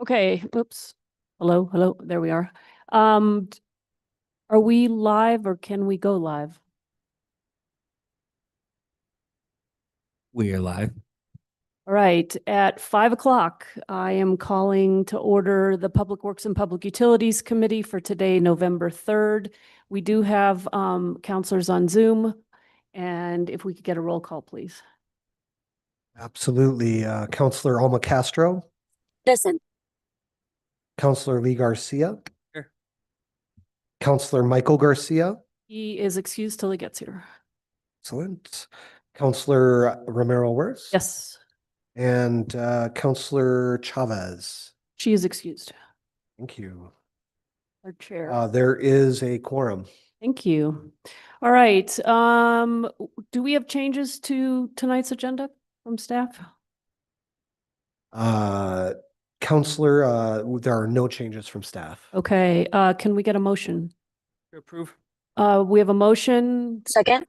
Okay, oops. Hello, there we are. Um, are we live or can we go live? We are live. All right, at 5 o'clock, I am calling to order the Public Works and Public Utilities Committee for today, November 3rd. We do have counselors on Zoom, and if we could get a roll call, please. Absolutely. Counselor Alma Castro, Listen, Counselor Lee Garcia, Here. Counselor Michael Garcia, He is excused till he gets here. excellent. Counselor Romero Worth. Yes, And Counselor Chavez. she is excused. Thank you. Our chair. There is a quorum. Thank you. All right, do we have changes to tonight's agenda from staff? Counselor, there are no changes from staff. Okay, can we get a motion? To approve. We have a motion second,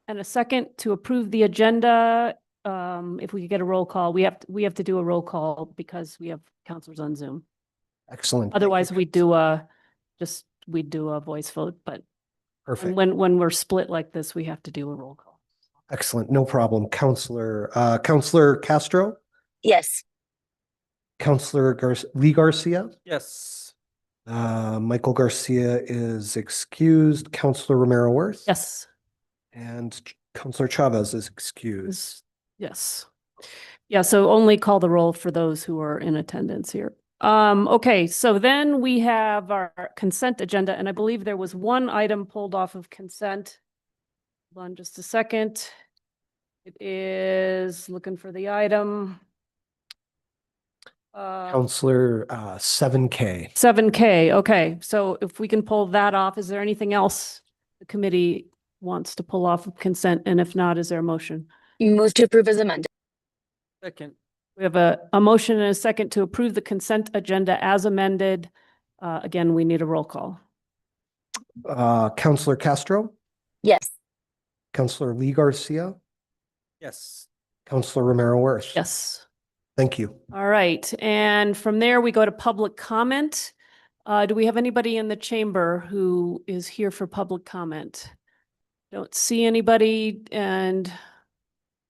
and a second to approve the agenda. If we could get a roll call, we have to do a roll call because we have counselors on Zoom. Excellent. Otherwise, we'd do a voice vote, but Perfect. when we're split like this, we have to do a roll call. Excellent. No problem. Counselor Castro, yes. Counselor Lee Garcia. Yes. Michael Garcia is excused. Counselor Romero Worth. Yes. And Counselor Chavez is excused. Yes. Yeah, so only call the roll for those who are in attendance here. Okay, so then we have our consent agenda, and I believe there was one item pulled off of consent. Hold on just a second. It is looking for the item. Counselor 7K. 7K, okay. So if we can pull that off, is there anything else the committee wants to pull off of consent? And if not, is there a motion? Move to approve as amended. Second. We have a motion and a second to approve the consent agenda as amended. Again, we need a roll call. Counselor Castro, Yes. Counselor Lee Garcia, Yes. Counselor Romero Worth. Yes. Thank you. All right. And from there, we go to public comment. Do we have anybody in the chamber who is here for public comment? Don't see anybody, and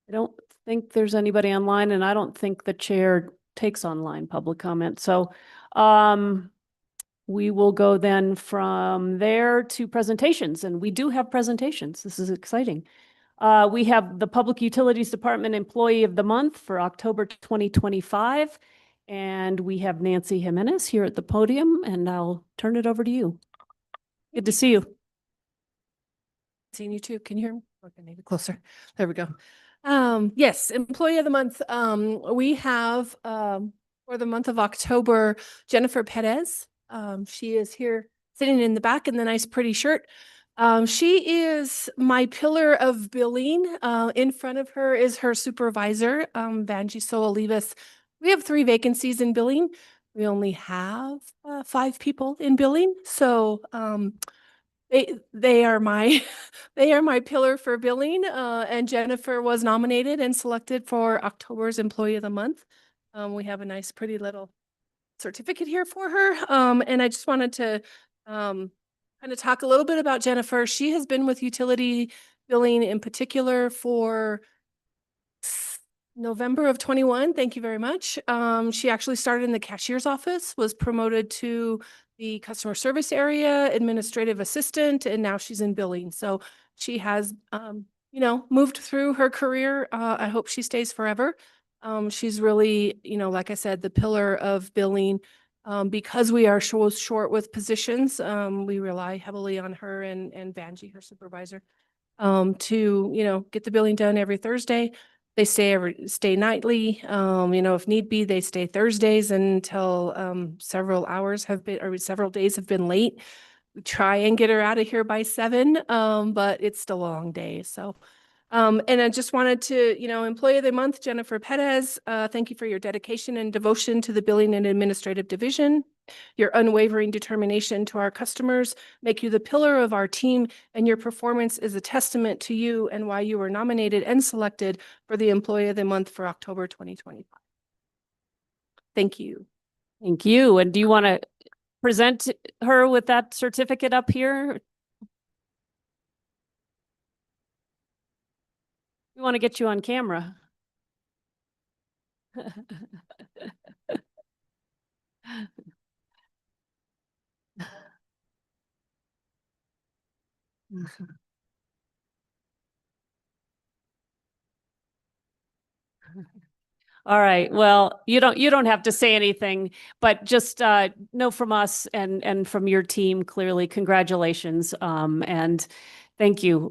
I don't think there's anybody online, and I don't think the chair takes online public comment. So we will go then from there to presentations, and we do have presentations. This is exciting. We have the Public Utilities Department Employee of the Month for October 2025, and we have Nancy Jimenez here at the podium, and I'll turn it over to you. Good to see you. Seeing you too. Can you hear me? Okay, maybe closer. There we go. Yes, Employee of the Month. We have for the month of October, Jennifer Perez. She is here sitting in the back in the nice pretty shirt. She is my pillar of billing. In front of her is her supervisor, Vanji Olivas. We have 3 vacancies in billing. We only have 5 people in billing. So they are my they are my pillar for billing. And Jennifer was nominated and selected for October's Employee of the Month. We have a nice pretty little certificate here for her. And I just wanted to kind of talk a little bit about Jennifer. She has been with utility billing in particular for November of 21. Thank you very much. She actually started in the cashier's office, was promoted to the customer service area, administrative assistant, and now she's in billing. So she has, moved through her career. I hope she stays forever. She's really, like I said, the pillar of billing. Because we are short with positions, we rely heavily on her and Vanji, her supervisor, to, get the billing done every Thursday. They stay nightly. If need be, they stay Thursdays until several days have been late. We try and get her out of here by 7, but it's still a long day. So, and I just wanted to, Employee of the Month, Jennifer Perez, thank you for your dedication and devotion to the Billing and Administrative Division. Your unwavering determination to our customers make you the pillar of our team, and your performance is a testament to you and why you were nominated and selected for the Employee of the Month for October 2025. Thank you. Thank you. And do you want to present her with that certificate up here? We want to get you on camera. All right. Well, you don't have to say anything, but just know from us and from your team, clearly, congratulations. And thank you.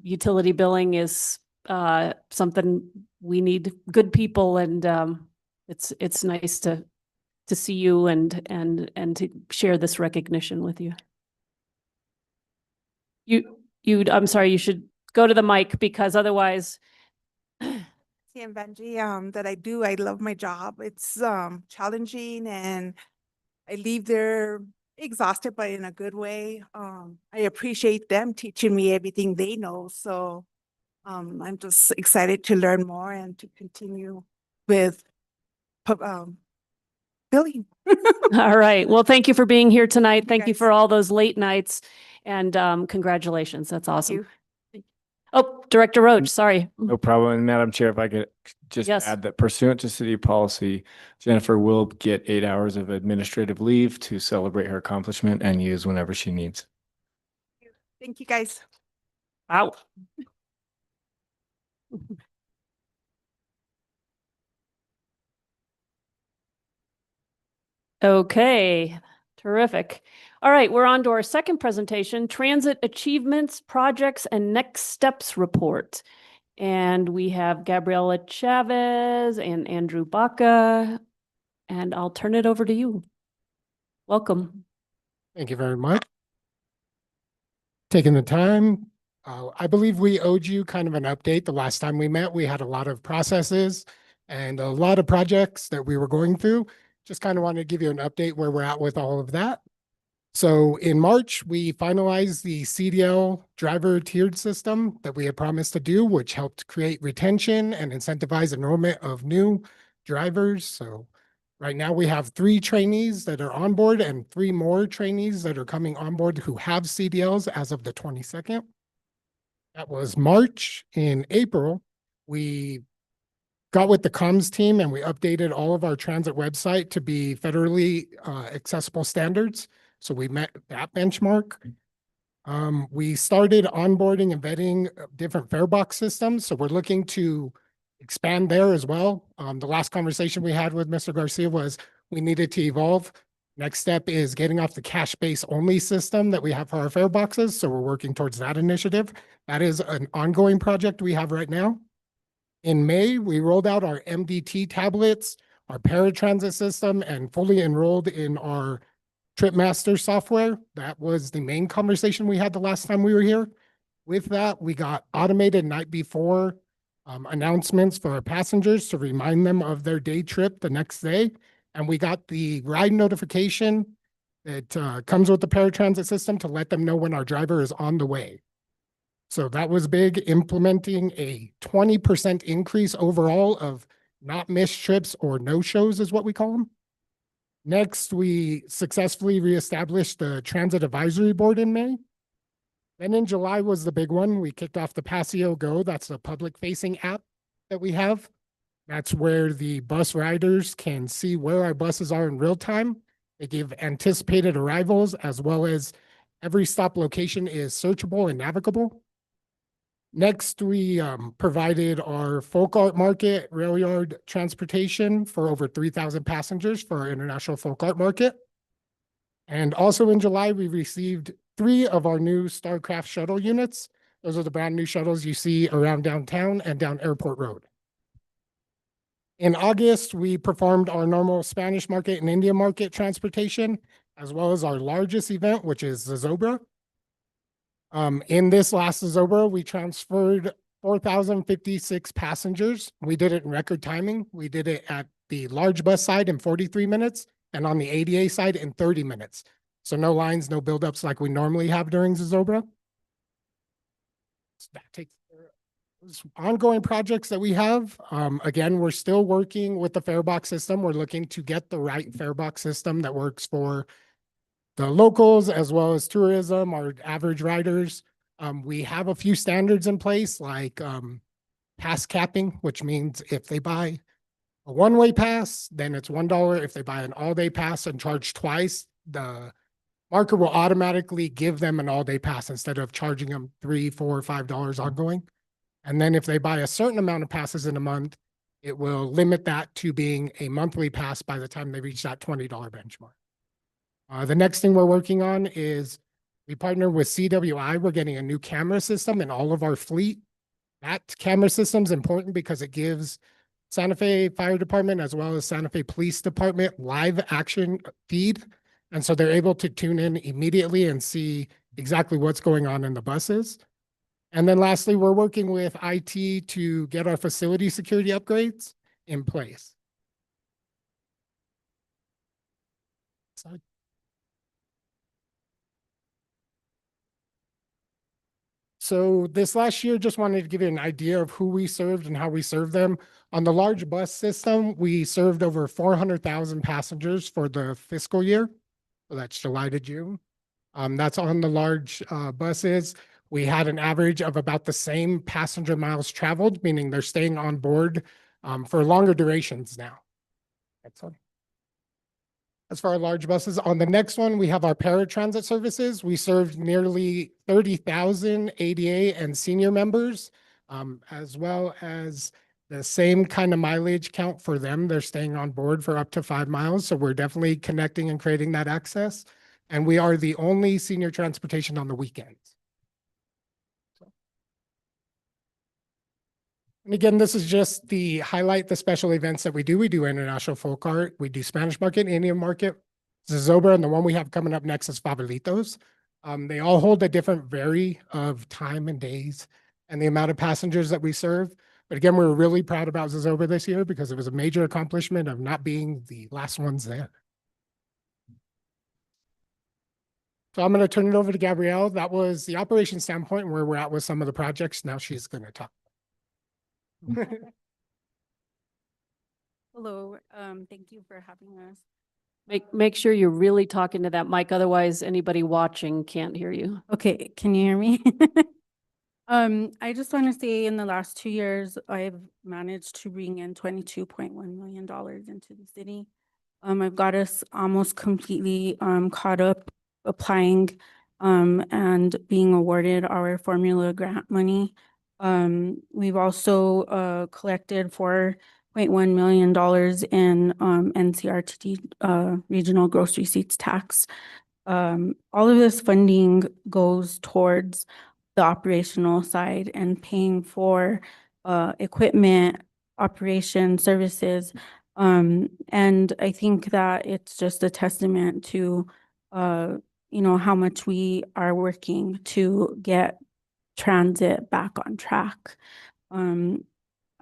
Utility billing is something we need good people, and it's nice to see you and to share this recognition with you. I'm sorry, you should go to the mic because otherwise. And Benji, that I love my job. It's challenging and I leave there exhausted, but in a good way. I appreciate them teaching me everything they know. So I'm just excited to learn more and to continue with billing. All right. Well, thank you for being here tonight. you, Thank you guys. for all those late nights and congratulations. That's awesome. you. Oh, Director Roach, sorry. No problem. And Madam Chair, if I could just Yes. add that pursuant to city policy, Jennifer will get 8 hours of administrative leave to celebrate her accomplishment and use whenever she needs. Thank you, guys. Wow. Okay, terrific. All right, we're on to our second presentation, Transit Achievements, Projects, and Next Steps Report. And we have Gabriela Chavez and Andrew Baca, and I'll turn it over to you. Welcome. Thank you very much. Taking the time. I believe we owed you kind of an update. The last time we met, we had a lot of processes and a lot of projects that we were going through. Just kind of wanted to give you an update where we're at with all of that. So in March, we finalized the CDL driver tiered system that we had promised to do, which helped create retention and incentivize enrollment of new drivers. So right now we have 3 trainees that are on board and 3 more trainees that are coming on board who have CDLs as of the 22nd. That was March. In April, we got with the comms team and we updated all of our transit website to be federally accessible standards. So we met that benchmark. We started onboarding and vetting different fare box systems. So we're looking to expand there as well. The last conversation we had with Mr. Garcia was we needed to evolve. Next step is getting off the cash base only system that we have for our fare boxes. So we're working towards that initiative. That is an ongoing project we have right now. In May, we rolled out our MDT tablets, our paratransit system, and fully enrolled in our TripMaster software. That was the main conversation we had the last time we were here. With that, we got automated night before announcements for our passengers to remind them of their day trip the next day. And we got the ride notification that comes with the paratransit system to let them know when our driver is on the way. So that was big, implementing a 20% increase overall of not missed trips or no-shows is what we call them. Next, we successfully reestablished the Transit Advisory Board in May. Then in July was the big one. We kicked off the Passio Go. That's the public-facing app that we have. That's where the bus riders can see where our buses are in real time. They give anticipated arrivals as well as every stop location is searchable and navigable. Next, we provided our folk art market rail yard transportation for over 3,000 passengers for our international folk art market. And also in July, we received 3 of our new Starcraft shuttle units. Those are the brand new shuttles you see around downtown and down Airport Road. In August, we performed our normal Spanish market and Indian market transportation, as well as our largest event, which is the Zobra. In this last Zobra, we transferred 4,056 passengers. We did it in record timing. We did it at the large bus side in 43 minutes and on the ADA side in 30 minutes. So no lines, no buildups like we normally have during the Zobra. So that takes care of ongoing projects that we have. Again, we're still working with the fare box system. We're looking to get the right fare box system that works for the locals as well as tourism, our average riders. We have a few standards in place like pass capping, which means if they buy a one-way pass, then it's $1. If they buy an all-day pass and charge twice, the marker will automatically give them an all-day pass instead of charging them $3, $4, $5 ongoing. And then if they buy a certain amount of passes in a month, it will limit that to being a monthly pass by the time they reach that $20 benchmark. The next thing we're working on is we partner with CWI. We're getting a new camera system in all of our fleet. That camera system is important because it gives Santa Fe Fire Department as well as Santa Fe Police Department live action feed. And so they're able to tune in immediately and see exactly what's going on in the buses. And then lastly, we're working with IT to get our facility security upgrades in place. Sorry. So this last year, just wanted to give you an idea of who we served and how we served them. On the large bus system, we served over 400,000 passengers for the fiscal year. So that's July to June. That's on the large buses. We had an average of about the same passenger miles traveled, meaning they're staying on board for longer durations now. Excellent. As for our large buses, on the next one, we have our paratransit services. We served nearly 30,000 ADA and senior members, as well as the same kind of mileage count for them. They're staying on board for up to 5 miles. So we're definitely connecting and creating that access. And we are the only senior transportation on the weekends. And again, this is just the highlight the special events that we do. We do International Folk Art, we do Spanish Market, Indian Market, Zozobra, and the one we have coming up next is Favelitos. They all hold a different vary of time and days and the amount of passengers that we serve. But again, we're really proud about Zozobra this year because it was a major accomplishment of not being the last ones there. So I'm going to turn it over to Gabrielle. That was the operation standpoint and where we're at with some of the projects. Now she's going to talk. Hello, thank you for having us. Make sure you're really talking to that mic, otherwise anybody watching can't hear you. Okay, can you hear me? I just want to say in the last 2 years, I've managed to bring in $22.1 million into the city. I've got us almost completely caught up applying and being awarded our formula grant money. We've also collected $4.1 million in NCRTD regional gross receipts tax. All of this funding goes towards the operational side and paying for equipment, operation services. And I think that it's just a testament to how much we are working to get transit back on track. I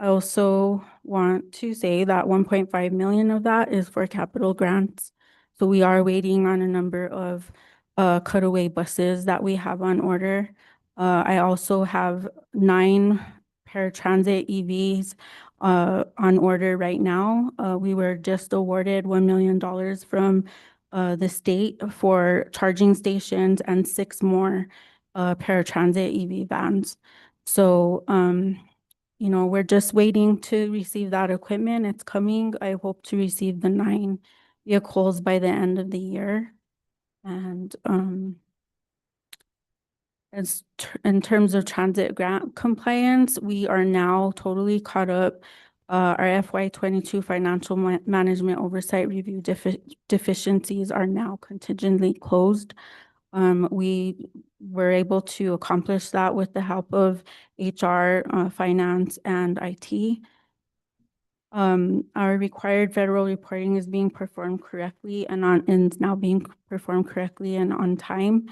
also want to say that 1.5 million of that is for capital grants. So we are waiting on a number of cutaway buses that we have on order. I also have 9 paratransit EVs on order right now. We were just awarded $1 million from the state for charging stations and 6 more paratransit EV vans. So, we're just waiting to receive that equipment. It's coming. I hope to receive the 9 vehicles by the end of the year. And in terms of transit grant compliance, we are now totally caught up. Our FY22 financial management oversight review deficiencies are now contingently closed. We were able to accomplish that with the help of HR, finance, and IT. Our required federal reporting is being performed correctly and now being performed correctly and on time.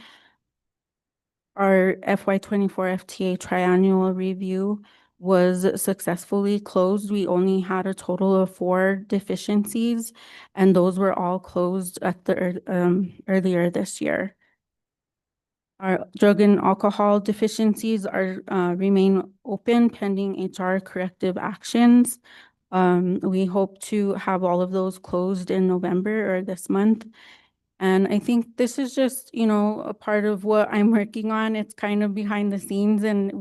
Our FY24 FTA triannual review was successfully closed. We only had a total of 4 deficiencies, and those were all closed at the earlier this year. Our drug and alcohol deficiencies are remain open pending HR corrective actions. We hope to have all of those closed in November or this month. And I think this is just, a part of what I'm working on. It's kind of behind the scenes and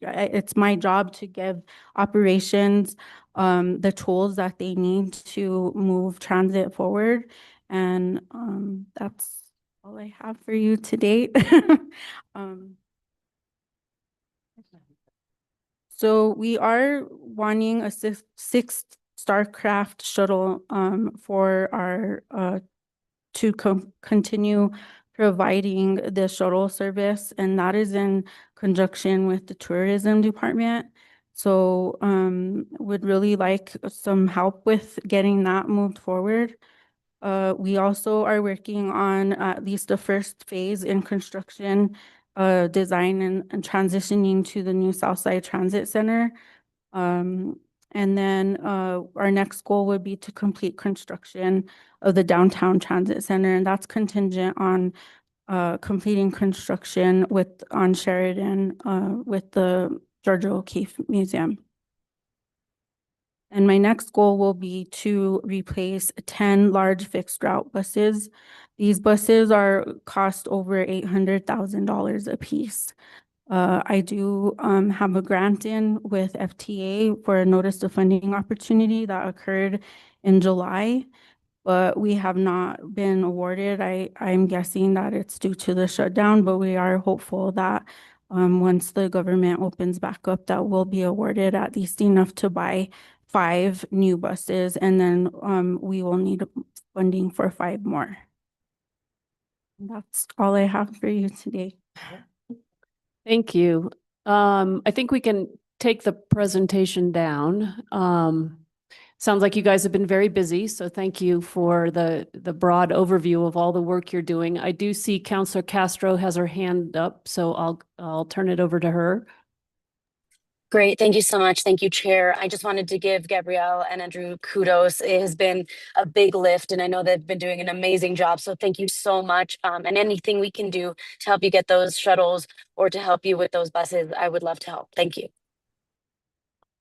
it's my job to give operations the tools that they need to move transit forward. And that's all I have for you to date. So we are wanting a sixth Starcraft shuttle for our to continue providing the shuttle service, and that is in conjunction with the tourism department. So would really like some help with getting that moved forward. We also are working on at least the first phase in construction, design and transitioning to the new Southside Transit Center. And then our next goal would be to complete construction of the downtown transit center, and that's contingent on completing construction on Sheridan with the Georgia O'Keeffe Museum. And my next goal will be to replace 10 large fixed route buses. These buses cost over $800,000 a piece. I do have a grant in with FTA for a notice of funding opportunity that occurred in July, but we have not been awarded. I'm guessing that it's due to the shutdown, but we are hopeful that once the government opens back up, that we'll be awarded at least enough to buy 5 new buses, and then we will need funding for 5 more. That's all I have for you today. Thank you. I think we can take the presentation down. Sounds like you guys have been very busy, so thank you for the broad overview of all the work you're doing. I do see Councilor Castro has her hand up, so I'll turn it over to her. Great. Thank you so much. Thank you, Chair. I just wanted to give Gabrielle and Andrew kudos. It has been a big lift, and I know they've been doing an amazing job. So thank you so much. And anything we can do to help you get those shuttles or to help you with those buses, I would love to help. Thank you.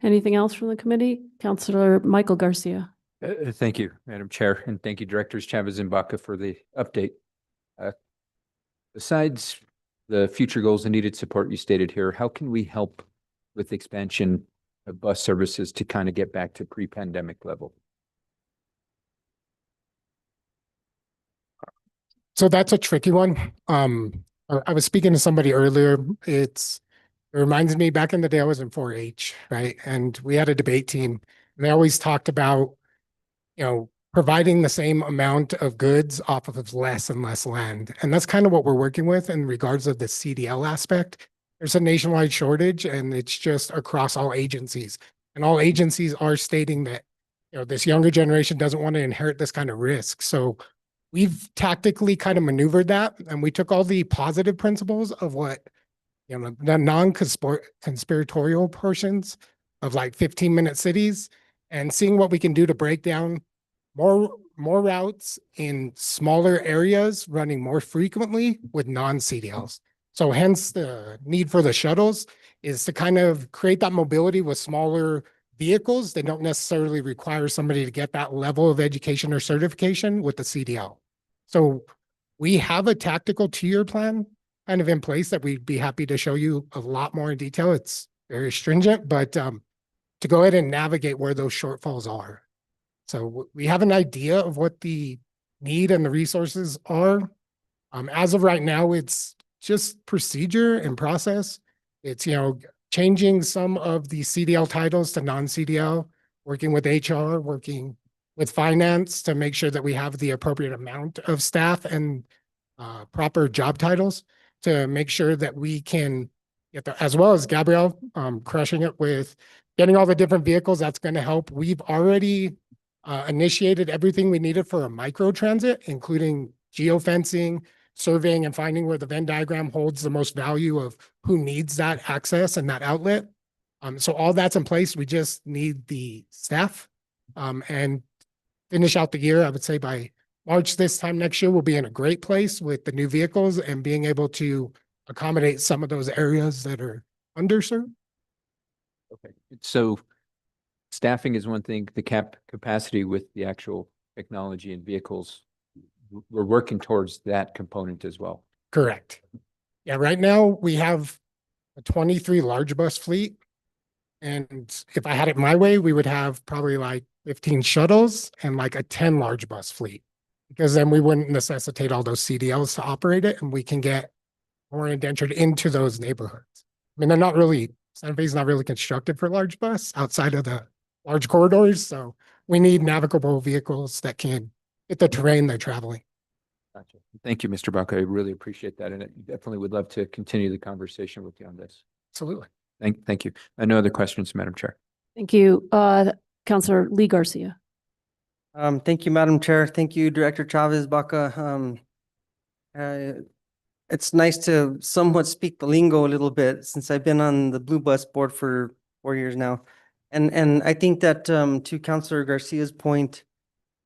Anything else from the committee? Councilor Michael Garcia. Thank you, Madam Chair, and thank you, Directors Chavez and Baca, for the update. Besides the future goals and needed support you stated here, how can we help with expansion of bus services to kind of get back to pre-pandemic level? So that's a tricky one. I was speaking to somebody earlier. It reminds me back in the day, I was in 4-H, right? And we had a debate team, and they always talked about, providing the same amount of goods off of less and less land. And that's kind of what we're working with in regards of the CDL aspect. There's a nationwide shortage, and it's just across all agencies. And all agencies are stating that, this younger generation doesn't want to inherit this kind of risk. So we've tactically kind of maneuvered that, and we took all the positive principles of what, the non-conspiratorial portions of like 15-minute cities, and seeing what we can do to break down more routes in smaller areas, running more frequently with non-CDLs. So hence the need for the shuttles is to kind of create that mobility with smaller vehicles. They don't necessarily require somebody to get that level of education or certification with the CDL. So we have a tactical 2-year plan kind of in place that we'd be happy to show you a lot more in detail. It's very stringent, but to go ahead and navigate where those shortfalls are. So we have an idea of what the need and the resources are. As of right now, it's just procedure and process. It's, changing some of the CDL titles to non-CDL, working with HR, working with finance to make sure that we have the appropriate amount of staff and proper job titles to make sure that we can get as well as Gabrielle, crushing it with getting all the different vehicles. That's going to help. We've already initiated everything we needed for a micro transit, including geofencing, surveying, and finding where the Venn diagram holds the most value of who needs that access and that outlet. So all that's in place. We just need the staff and finish out the year, I would say by March this time next year, we'll be in a great place with the new vehicles and being able to accommodate some of those areas that are underserved. Okay, so staffing is one thing, the capacity with the actual technology and vehicles, we're working towards that component as well. Correct. Yeah, right now we have a 23 large bus fleet. And if I had it my way, we would have probably like 15 shuttles and like a 10 large bus fleet. Because then we wouldn't necessitate all those CDLs to operate it, and we can get more indentured into those neighborhoods. I mean, they're not really, Santa Fe is not really constructed for large bus outside of the large corridors. So we need navigable vehicles that can hit the terrain they're traveling. Gotcha. Thank you, Mr. Baca. I really appreciate that. And I definitely would love to continue the conversation with you on this. Absolutely. Thank you. No other questions, Madam Chair. Thank you. Counselor Lee Garcia. Thank you, Madam Chair. Thank you, Director Chavez Baca. It's nice to somewhat speak the lingo a little bit since I've been on the Blue Bus board for 4 years now. And I think that to Counselor Garcia's point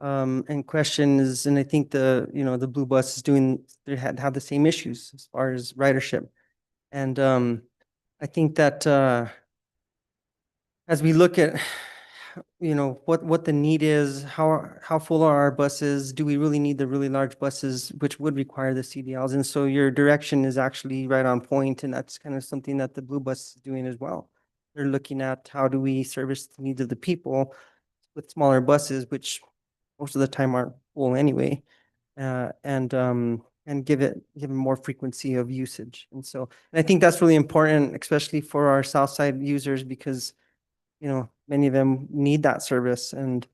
and question is, and I think the Blue Bus is they have the same issues as far as ridership. And I think that as we look at what the need is, how full are our buses? Do we really need the really large buses, which would require the CDLs? And so your direction is actually right on point, and that's kind of something that the Blue Bus is doing as well. They're looking at how do we service the needs of the people with smaller buses, which most of the time aren't full anyway, and give it more frequency of usage. And I think that's really important, especially for our South Side users, because many of them need that service. And,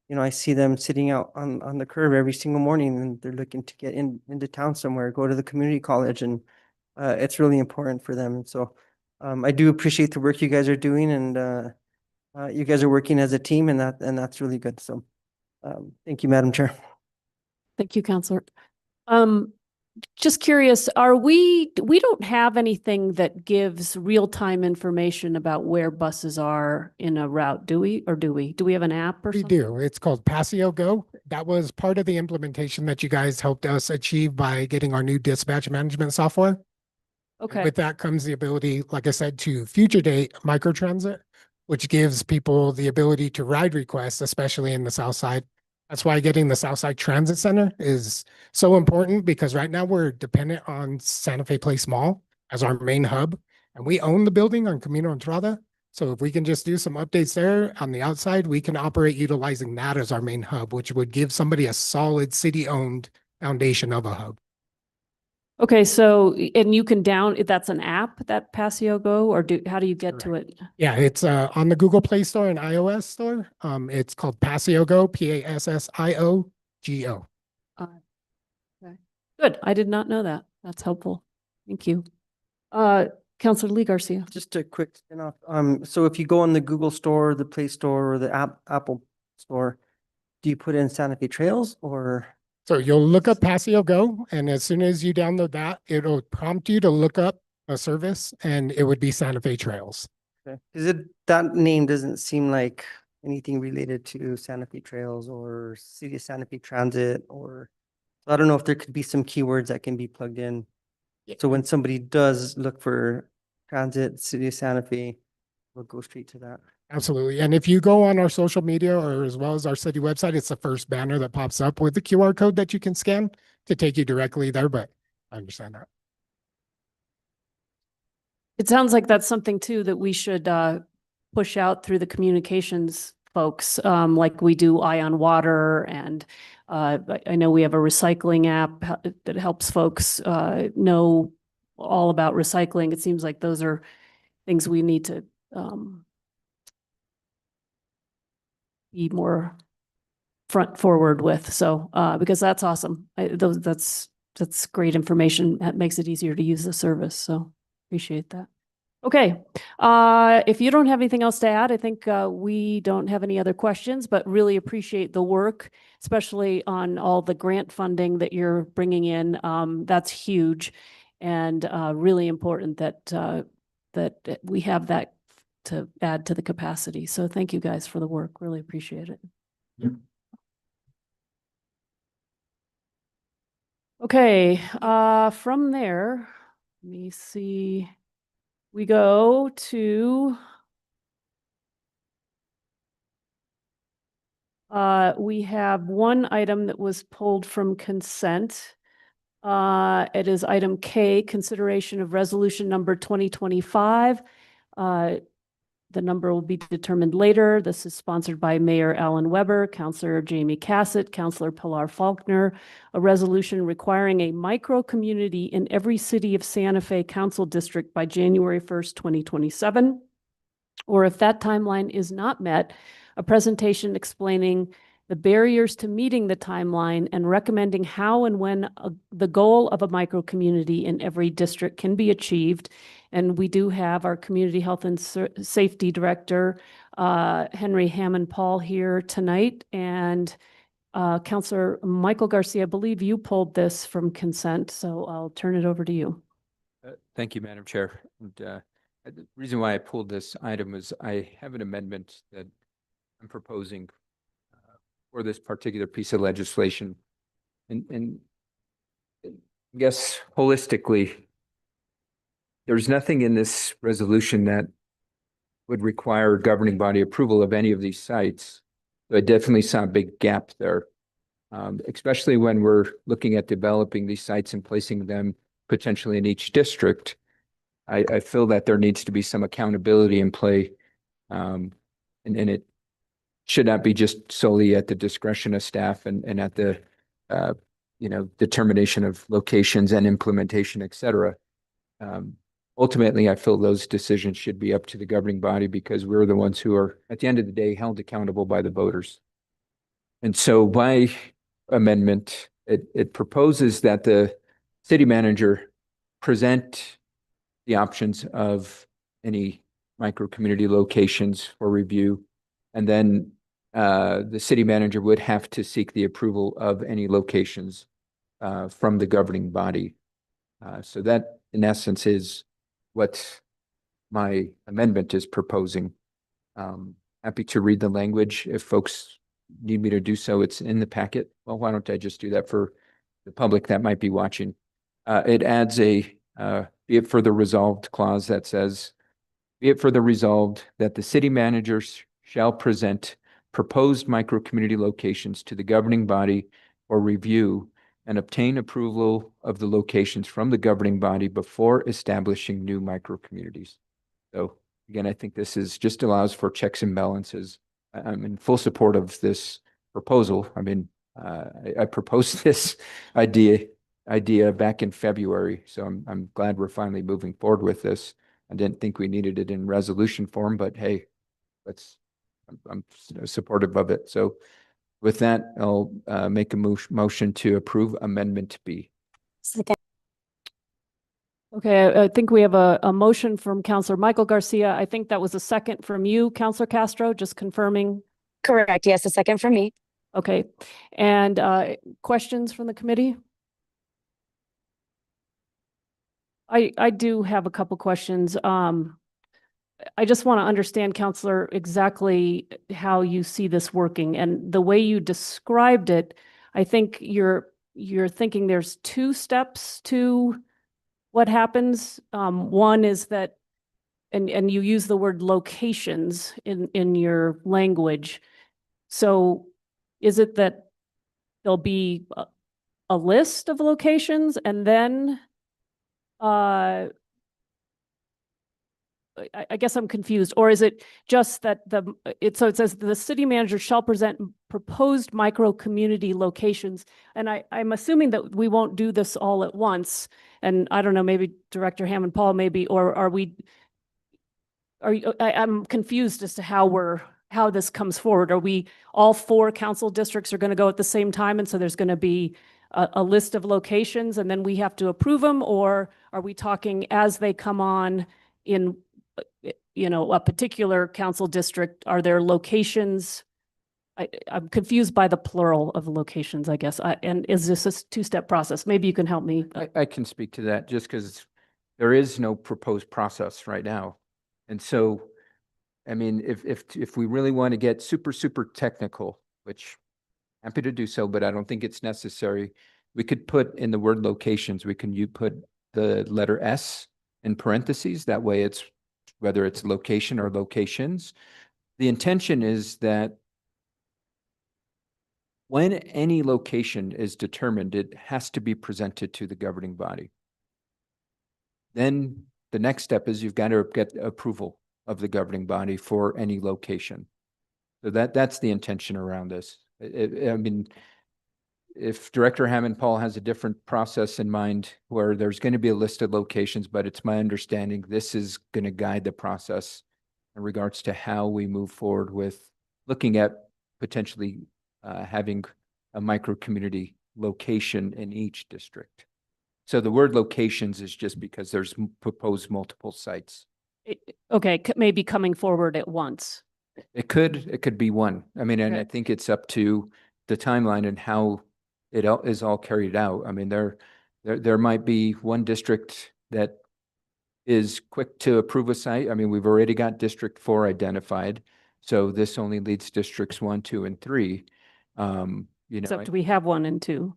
I see them sitting out on the curb every single morning, and they're looking to get into town somewhere, go to the community college, and it's really important for them. And so I do appreciate the work you guys are doing, and you guys are working as a team, and that's really good. So thank you, Madam Chair. Thank you, Counselor. Just curious, we don't have anything that gives real-time information about where buses are in a route, do we? Or do we? Do we have an app or We something? do. It's called Passio Go. That was part of the implementation that you guys helped us achieve by getting our new dispatch management software. Okay, With that comes the ability, like I said, to future date microtransit, which gives people the ability to ride requests, especially in the South Side. That's why getting the South Side Transit Center is so important, because right now we're dependent on Santa Fe Place Mall as our main hub, and we own the building on Camino Entrada. So if we can just do some updates there on the outside, we can operate utilizing that as our main hub, which would give somebody a solid city-owned foundation of a hub. okay, so, and you can that's an app, that Passio Go, or how do you get to it? Yeah, it's on the Google Play Store and iOS store. It's called Passio Go, PASSIOGO. Okay, good. I did not know that. That's helpful. Thank you. Counselor Lee Garcia. Just a quick spin-off. So if you go on the Google Store, the Play Store, or the Apple Store, do you put in Santa Fe Trails or? So you'll look up Passio Go, and as soon as you download that, it'll prompt you to look up a service, and it would be Santa Fe Trails. Okay, because that name doesn't seem like anything related to Santa Fe Trails or City of Santa Fe Transit, or so I don't know if there could be some keywords that can be plugged in. So when somebody does look for transit, City of Santa Fe, we'll go straight to that. Absolutely. And if you go on our social media or as well as our city website, it's the first banner that pops up with the QR code that you can scan to take you directly there, but I understand that. It sounds like that's something too that we should push out through the communications folks, like we do Eye on Water, and I know we have a recycling app that helps folks know all about recycling. It seems like those are things we need to be more front forward with. So because that's awesome. That's great information. That makes it easier to use the service. So appreciate that. Okay. If you don't have anything else to add, I think we don't have any other questions, but really appreciate the work, especially on all the grant funding that you're bringing in. That's huge, and really important that that we have that to add to the capacity. So thank you guys for the work. Really appreciate it. Okay, from there, let me see. We go to we have one item that was pulled from consent. It is item K, consideration of resolution number 2025. The number will be determined later. This is sponsored by Mayor Alan Weber, Councillor Jamie Cassett, Councillor Pilar Faulkner, a resolution requiring a micro-community in every city of Santa Fe Council District by January 1st, 2027. Or if that timeline is not met, a presentation explaining the barriers to meeting the timeline and recommending how and when the goal of a micro-community in every district can be achieved. And we do have our Community Health and Safety Director, Henry Hammond Paul, here tonight. And Councillor Michael Garcia, I believe you pulled this from consent, so I'll turn it over to you. Thank you, Madam Chair. And the reason why I pulled this item is I have an amendment that I'm proposing for this particular piece of legislation. And I guess holistically, there's nothing in this resolution that would require governing body approval of any of these sites. So I definitely saw a big gap there, especially when we're looking at developing these sites and placing them potentially in each district. I feel that there needs to be some accountability in play, and it should not be just solely at the discretion of staff and at the determination of locations and implementation, et cetera. Ultimately, I feel those decisions should be up to the governing body because we're the ones who are, at the end of the day, held accountable by the voters. And so my amendment, it proposes that the city manager present the options of any micro-community locations for review. And then the city manager would have to seek the approval of any locations from the governing body. So that, in essence, is what my amendment is proposing. Happy to read the language if folks need me to do so. It's in the packet. Well, why don't I just do that for the public that might be watching? It adds a be it further resolved clause that says, be it further resolved that the city managers shall present proposed micro-community locations to the governing body for review and obtain approval of the locations from the governing body before establishing new micro-communities. So again, I think this is just allows for checks and balances. I'm in full support of this proposal. I mean, I proposed this idea back in February, so I'm glad we're finally moving forward with this. I didn't think we needed it in resolution form, but hey, I'm supportive of it. So with that, I'll make a motion to approve Amendment B. Second. Okay, I think we have a motion from Councillor Michael Garcia. I think that was a second from you, Councillor Castro, just confirming. Correct. Yes, a second from me. Okay, and questions from the committee? I do have a couple questions. I just want to understand, Councillor, exactly how you see this working. And the way you described it, I think you're thinking there's two steps to what happens. One is that, and you use the word locations in your language. So is it that there'll be a list of locations and then I guess I'm confused, or is it just that so it says the city manager shall present proposed micro community locations, and I'm assuming that we won't do this all at once, and I don't know, maybe Director Hammond Paul, maybe, or I'm confused as to how this comes forward. Are we all 4 council districts are going to go at the same time, and so there's going to be a list of locations, and then we have to approve them, or are we talking as they come on in a particular council district? Are there locations? I'm confused by the plural of locations, I guess. And is this a 2-step process? Maybe you can help me. I can speak to that just because there is no proposed process right now. And so, I mean, if we really want to get super technical, which I'm happy to do so, but I don't think it's necessary, we could put in the word locations, you put the letter S in parentheses. That way it's whether it's location or locations. The intention is that when any location is determined, it has to be presented to the governing body. Then the next step is you've got to get approval of the governing body for any location. So that's the intention around this. I mean, if Director Hammond Paul has a different process in mind where there's going to be a list of locations, but it's my understanding this is going to guide the process in regards to how we move forward with looking at potentially having a micro community location in each district. So the word locations is just because there's proposed multiple sites. Okay, maybe coming forward at once. It could be one. I mean, and I Okay. think it's up to the timeline and how it is all carried out. I mean, there might be one district that is quick to approve a site. I mean, we've already got District 4 identified. So this only leads districts 1, 2, and 3. You know, Except we have 1 and 2.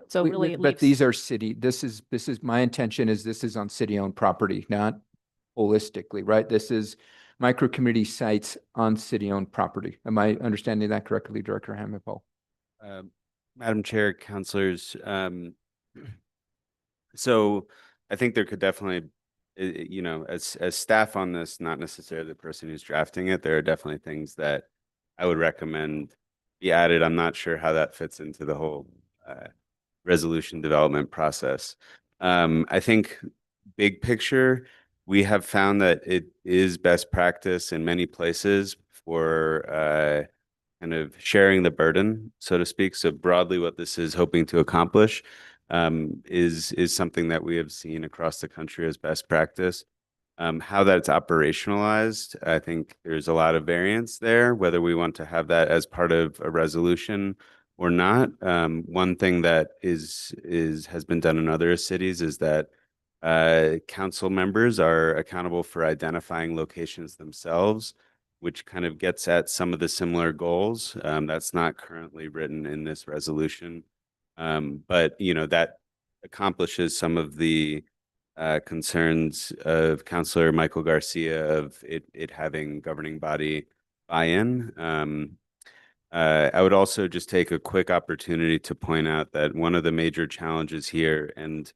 So really it but these leaves- are city, this is my intention is this is on city-owned property, not holistically, right? This is micro community sites on city-owned property. Am I understanding that correctly, Director Hammond Paul? Madam Chair, councilors, so I think there could definitely, you know, as staff on this, not necessarily the person who's drafting it, there are definitely things that I would recommend be added. I'm not sure how that fits into the whole resolution development process. I think big picture, we have found that it is best practice in many places for kind of sharing the burden, so to speak. So broadly, what this is hoping to accomplish is something that we have seen across the country as best practice. How that's operationalized, I think there's a lot of variance there, whether we want to have that as part of a resolution or not. One thing that has been done in other cities is that council members are accountable for identifying locations themselves, which kind of gets at some of the similar goals. That's not currently written in this resolution. But, you know, that accomplishes some of the concerns of Councilor Michael Garcia of it having governing body buy-in. I would also just take a quick opportunity to point out that one of the major challenges here, and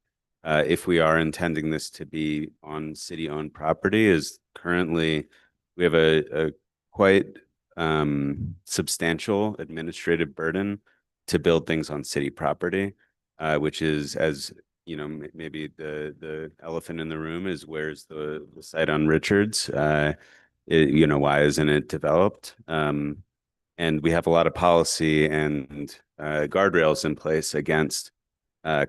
if we are intending this to be on city-owned property, is currently we have a quite substantial administrative burden to build things on city property, which is, as you know, maybe the elephant in the room is where's the site on Richards? You know, why isn't it developed? And we have a lot of policy and guardrails in place against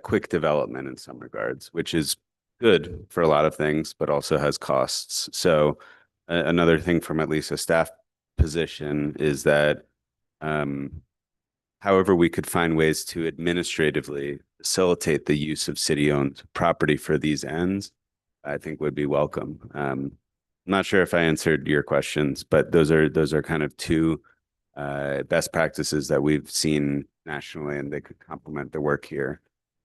quick development in some regards, which is good for a lot of things, but also has costs. So another thing from at least a staff position is that however we could find ways to administratively facilitate the use of city-owned property for these ends, I think would be welcome. I'm not sure if I answered your questions, but those are kind of two best practices that we've seen nationally, and they could complement the work here.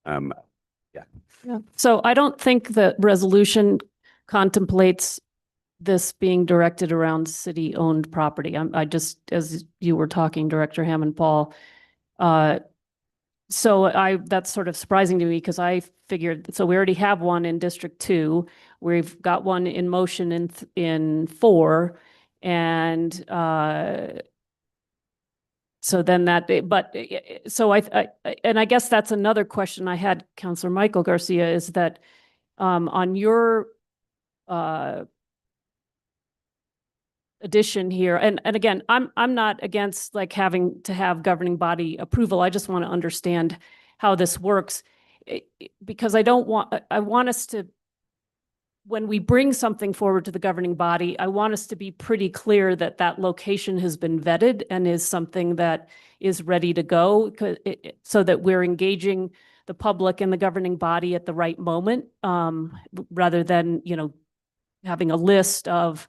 Yeah. So I don't think the resolution contemplates this being directed around city-owned property. I just, as you were talking, Director Hammond Paul, so that's sort of surprising to me because I figured, so we already have one in District 2. We've got one in motion in 4, and so then so and I guess that's another question I had, Councilor Michael Garcia, is that on your addition here, and again, I'm not against like having to have governing body approval. I just want to understand how this works, because I want us to, when we bring something forward to the governing body, I want us to be pretty clear that that location has been vetted and is something that is ready to go, so that we're engaging the public and the governing body at the right moment, rather than, you know, having a list of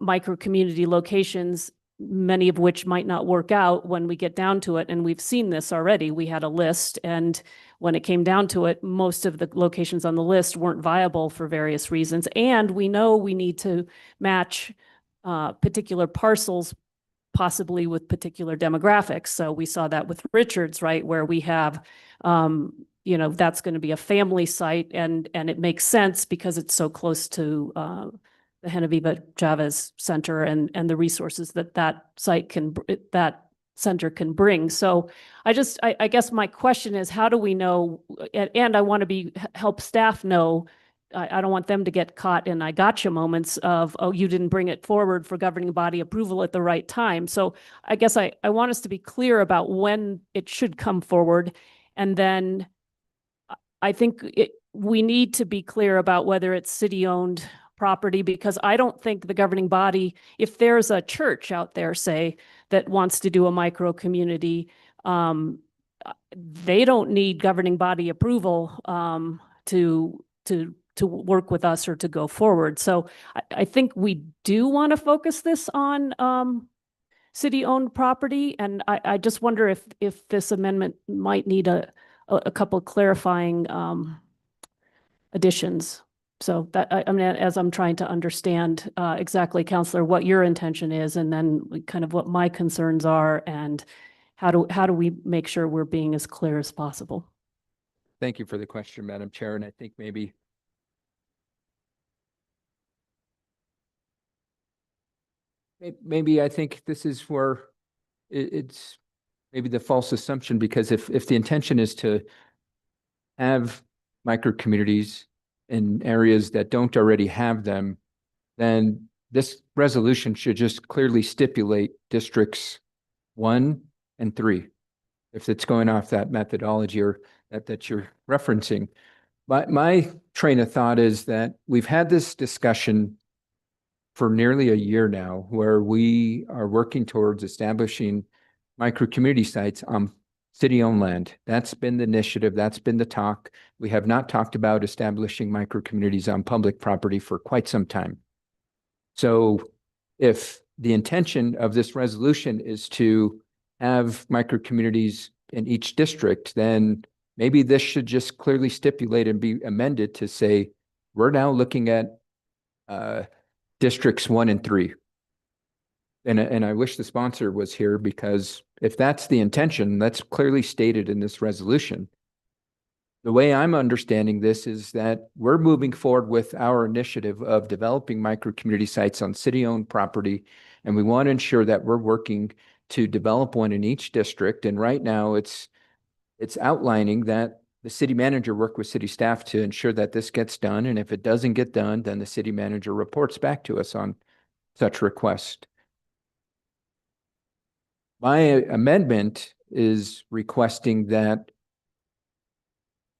micro community locations many of which might not work out when we get down to it. And we've seen this already. We had a list, and when it came down to it, most of the locations on the list weren't viable for various reasons. And we know we need to match particular parcels possibly with particular demographics. So we saw that with Richards, right, where we have, that's going to be a family site, and it makes sense because it's so close to the Genevieve Chavez Center and the resources that site that center can bring. So I guess my question is, how do we know, and I want to help staff know, I don't want them to get caught in I gotcha moments of, oh, you didn't bring it forward for governing body approval at the right time. So I guess I want us to be clear about when it should come forward. And then I think we need to be clear about whether it's city-owned property, because I don't think the governing body, if there's a church out there, say, that wants to do a micro community, they don't need governing body approval to work with us or to go forward. So I think we do want to focus this on city-owned property, and I just wonder if this amendment might need a couple of clarifying additions. So that, I mean, as I'm trying to understand exactly, Counselor, what your intention is, and then kind of what my concerns are, and how do we make sure we're being as clear as possible? Thank you for the question, Madam Chair. And I think maybe I think this is where it's maybe the false assumption, because if the intention is to have micro communities in areas that don't already have them, then this resolution should just clearly stipulate districts 1 and 3, if it's going off that methodology or that you're referencing. But my train of thought is that we've had this discussion for nearly a year now, where we are working towards establishing micro community sites on city-owned land. That's been the initiative. That's been the talk. We have not talked about establishing micro communities on public property for quite some time. So if the intention of this resolution is to have micro communities in each district, then maybe this should just clearly stipulate and be amended to say, we're now looking at districts 1 and 3. And I wish the sponsor was here, because if that's the intention, that's clearly stated in this resolution. The way I'm understanding this is that we're moving forward with our initiative of developing micro community sites on city-owned property, and we want to ensure that we're working to develop one in each district. And right now it's outlining that the city manager work with city staff to ensure that this gets done. And if it doesn't get done, then the city manager reports back to us on such request. My amendment is requesting that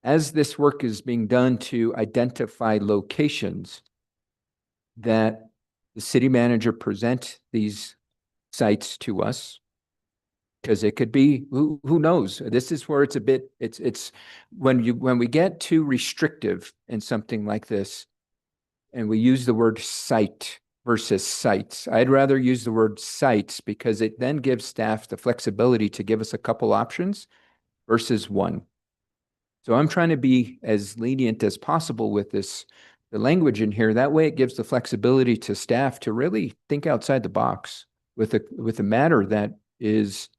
as this work is being done to identify locations, that the city manager present these sites to us. Because it could be, who knows? This is where it's a bit, it's when we get too restrictive in something like this, and we use the word site versus sites. I'd rather use the word sites, because it then gives staff the flexibility to give us a couple options versus one. So I'm trying to be as lenient as possible with the language in here. That way it gives the flexibility to staff to really think outside the box with a matter that is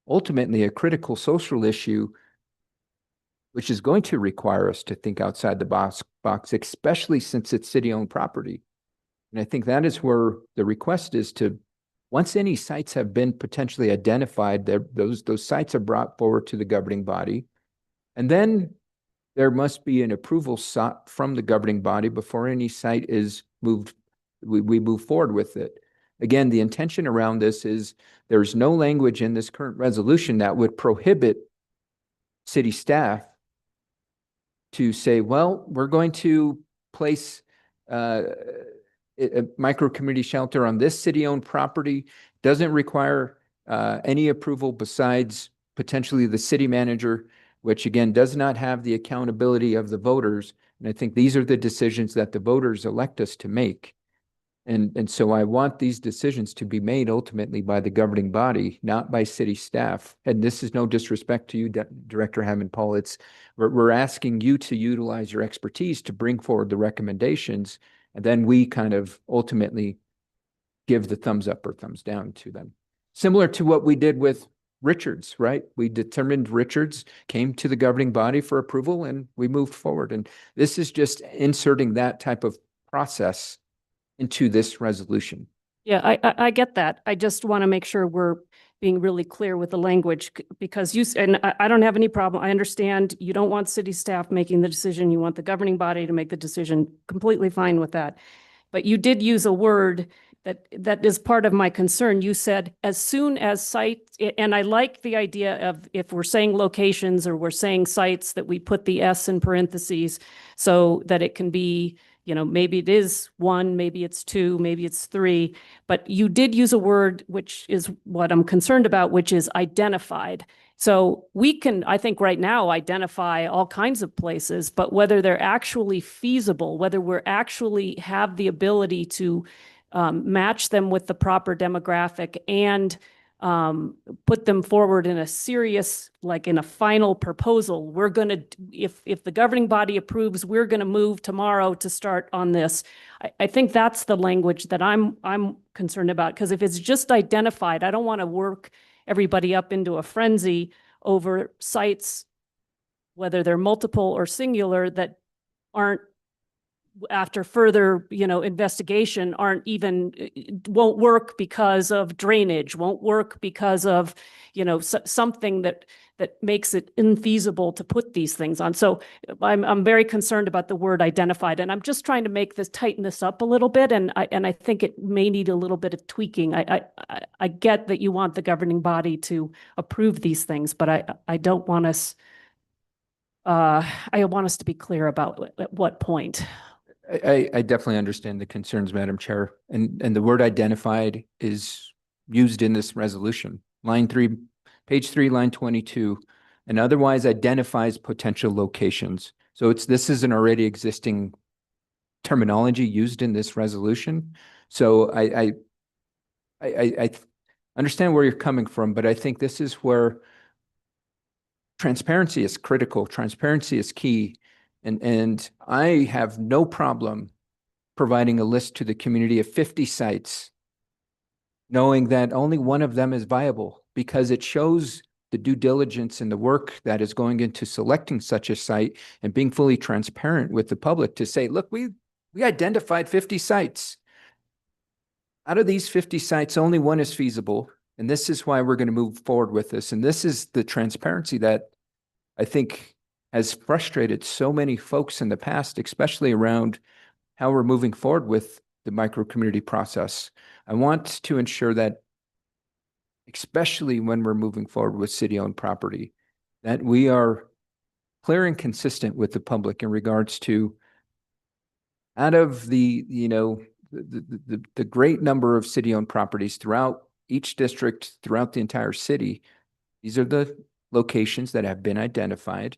ultimately a critical social issue, which is going to require us to think outside the box, especially since it's city-owned property. And I think that is where the request is to, once any sites have been potentially identified, those sites are brought forward to the governing body. And then there must be an approval sought from the governing body before any site is moved. We move forward with it. Again, the intention around this is there's no language in this current resolution that would prohibit city staff to say, well, we're going to place a micro community shelter on this city-owned property. Doesn't require any approval besides potentially the city manager, which again does not have the accountability of the voters. And I think these are the decisions that the voters elect us to make. And so I want these decisions to be made ultimately by the governing body, not by city staff. And this is no disrespect to you, Director Hammond-Paul. We're asking you to utilize your expertise to bring forward the recommendations, and then we kind of ultimately give the thumbs up or thumbs down to them. Similar to what we did with Richards, right? We determined Richards came to the governing body for approval and we moved forward. And this is just inserting that type of process into this resolution. Yeah, I get that. I just want to make sure we're being really clear with the language because and I don't have any problem. I understand you don't want city staff making the decision. You want the governing body to make the decision. Completely fine with that. But you did use a word that is part of my concern. You said as soon as sites, and I like the idea of if we're saying locations or we're saying sites that we put the S in parentheses so that it can be, maybe it is 1, maybe it's 2, maybe it's 3, but you did use a word, which is what I'm concerned about, which is identified. So we can, I think right now, identify all kinds of places, but whether they're actually feasible, whether we're actually have the ability to match them with the proper demographic and put them forward in a serious, like in a final proposal. We're going to, if the governing body approves, we're going to move tomorrow to start on this. I think that's the language that I'm concerned about, because if it's just identified, I don't want to work everybody up into a frenzy over sites, whether they're multiple or singular, that aren't, after further, investigation, aren't even, won't work because of drainage, won't work because of, something that makes it infeasible to put these things on. So I'm very concerned about the word identified, and I'm just trying to tighten this up a little bit. And I think it may need a little bit of tweaking. I get that you want the governing body to approve these things, but I don't want us, I want us to be clear about at what point. I definitely understand the concerns, Madam Chair, and the word identified is used in this resolution. Page 3, line 22, and otherwise identifies potential locations. So this is an already existing terminology used in this resolution. So I understand where you're coming from, but I think this is where transparency is critical. Transparency is key. And I have no problem providing a list to the community of 50 sites, knowing that only one of them is viable, because it shows the due diligence and the work that is going into selecting such a site and being fully transparent with the public to say, look, we identified 50 sites. Out of these 50 sites, only one is feasible. And this is why we're going to move forward with this. And this is the transparency that I think has frustrated so many folks in the past, especially around how we're moving forward with the micro-community process. I want to ensure that, especially when we're moving forward with city-owned property, that we are clear and consistent with the public in regards to, out of the great number of city-owned properties throughout each district, throughout the entire city, these are the locations that have been identified.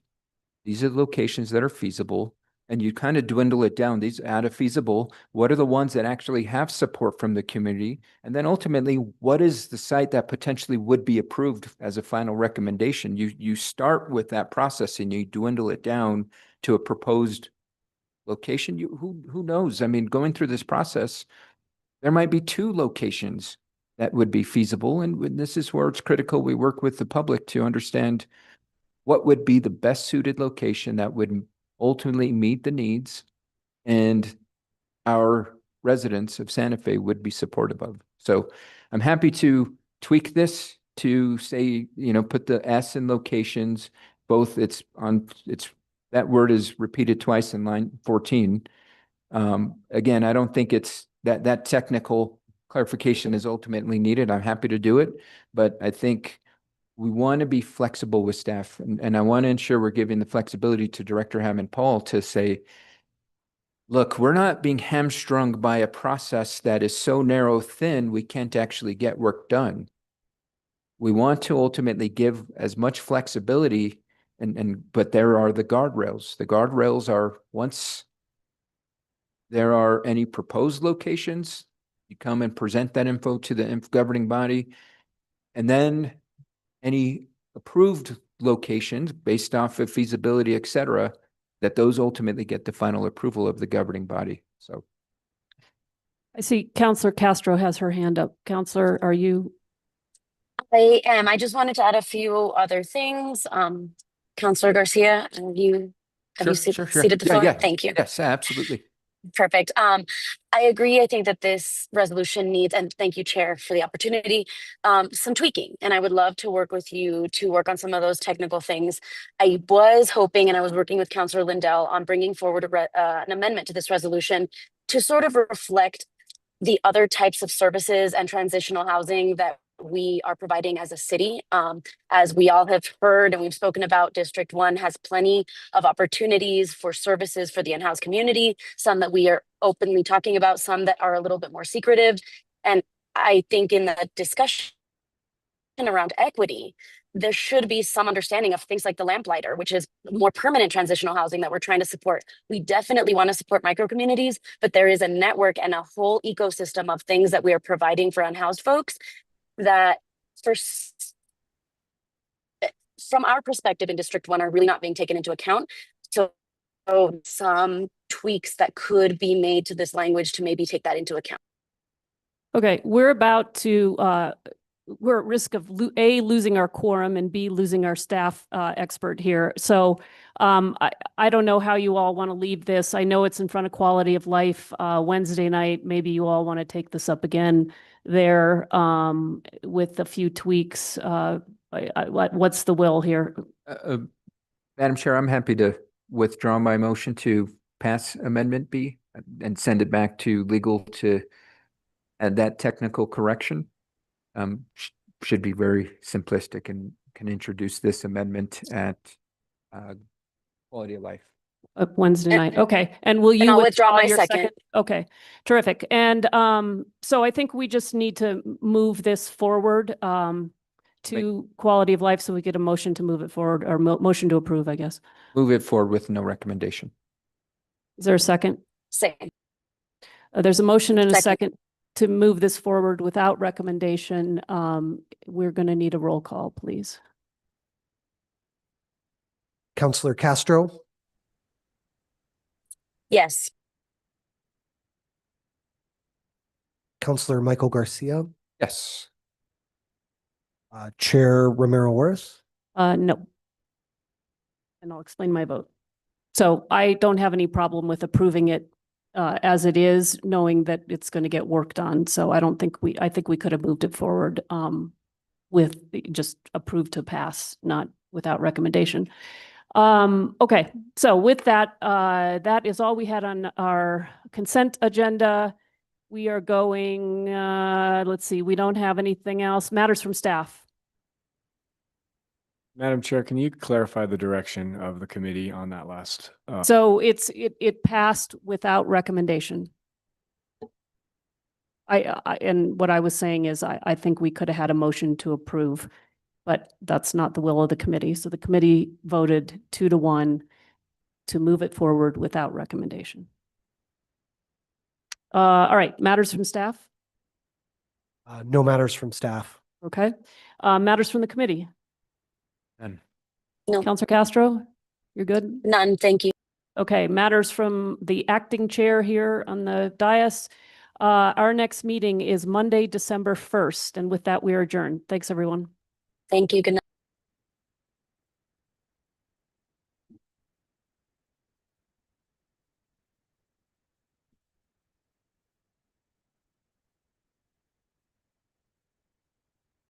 These are the locations that are feasible, and you kind of dwindle it down. These out of feasible, what are the ones that actually have support from the community? And then ultimately, what is the site that potentially would be approved as a final recommendation? You start with that process and you dwindle it down to a proposed location. Who knows? I mean, going through this process, there might be 2 locations that would be feasible. And this is where it's critical we work with the public to understand what would be the best suited location that would ultimately meet the needs and our residents of Santa Fe would be supportive of. So I'm happy to tweak this to say, put the S in locations, both that word is repeated twice in line 14. Again, I don't think it's that technical clarification is ultimately needed. I'm happy to do it, but I think we want to be flexible with staff, and I want to ensure we're giving the flexibility to Director Hammond-Paul to say, look, we're not being hamstrung by a process that is so narrow thin we can't actually get work done. We want to ultimately give as much flexibility, but there are the guardrails. The guardrails are, once there are any proposed locations, You come and present that info to the governing body. And then any approved locations based off of feasibility, et cetera, that those ultimately get the final approval of the governing body. So I see Counselor Castro has her hand up. Counselor, are you? I am. I just wanted to add a few other things. Counselor Garcia, have you seated the Yeah, floor? yeah. Thank you. Yes, absolutely. Perfect. I agree. I think that this resolution needs, and thank you, Chair, for the opportunity, some tweaking. And I would love to work with you to work on some of those technical things. I was hoping, and I was working with Councilor Lindell on bringing forward an amendment to this resolution to sort of reflect the other types of services and transitional housing that we are providing as a city. As we all have heard and we've spoken about, District 1 has plenty of opportunities for services for the in-house community, some that we are openly talking about, some that are a little bit more secretive. And I think in the discussion around equity, there should be some understanding of things like the lamplighter, which is more permanent transitional housing that we're trying to support. We definitely want to support micro communities, but there is a network and a whole ecosystem of things that we are providing for unhoused folks that from our perspective in District 1 are really not being taken into account. So some tweaks that could be made to this language to maybe take that into account. Okay, we're about to, we're at risk of A, losing our quorum, and B, losing our staff expert here. So I don't know how you all want to leave this. I know it's in front of Quality of Life Wednesday night. Maybe you all want to take this up again there with a few tweaks. What's the will here? Madam Chair, I'm happy to withdraw my motion to pass Amendment B and send it back to legal to add that technical correction. Should be very simplistic and can introduce this amendment at Quality of Life. Wednesday night. Okay. And will you I'll withdraw my your second? Okay. Terrific. And so I think we just need to move this forward to Quality of Life so we get a motion to move it forward, or motion to approve, I guess. Move it forward with no recommendation. Is there a second? Same. There's a motion and a Second. second to move this forward without recommendation. We're going to need a roll call, please. Counselor Castro, Yes. Counselor Michael Garcia, Yes. Chair Romero Morris. No. And I'll explain my vote. So I don't have any problem with approving it as it is, knowing that it's going to get worked on. So I don't think I think we could have moved it forward with just approved to pass, not without recommendation. Okay, so with that, that is all we had on our consent agenda. We are going, let's see, we don't have anything else. Matters from staff. Madam Chair, can you clarify the direction of the committee on that last? So it passed without recommendation. And what I was saying is I think we could have had a motion to approve, but that's not the will of the committee. So the committee voted 2-1 to move it forward without recommendation. All right, matters from staff. No matters from staff. Okay. Matters from the committee. None. No. Counselor Castro, you're good? None. Thank you. Okay, matters from the acting chair here on the dais. Our next meeting is Monday, December 1st. And with that, we are adjourned. Thanks, everyone. Thank you. Good night.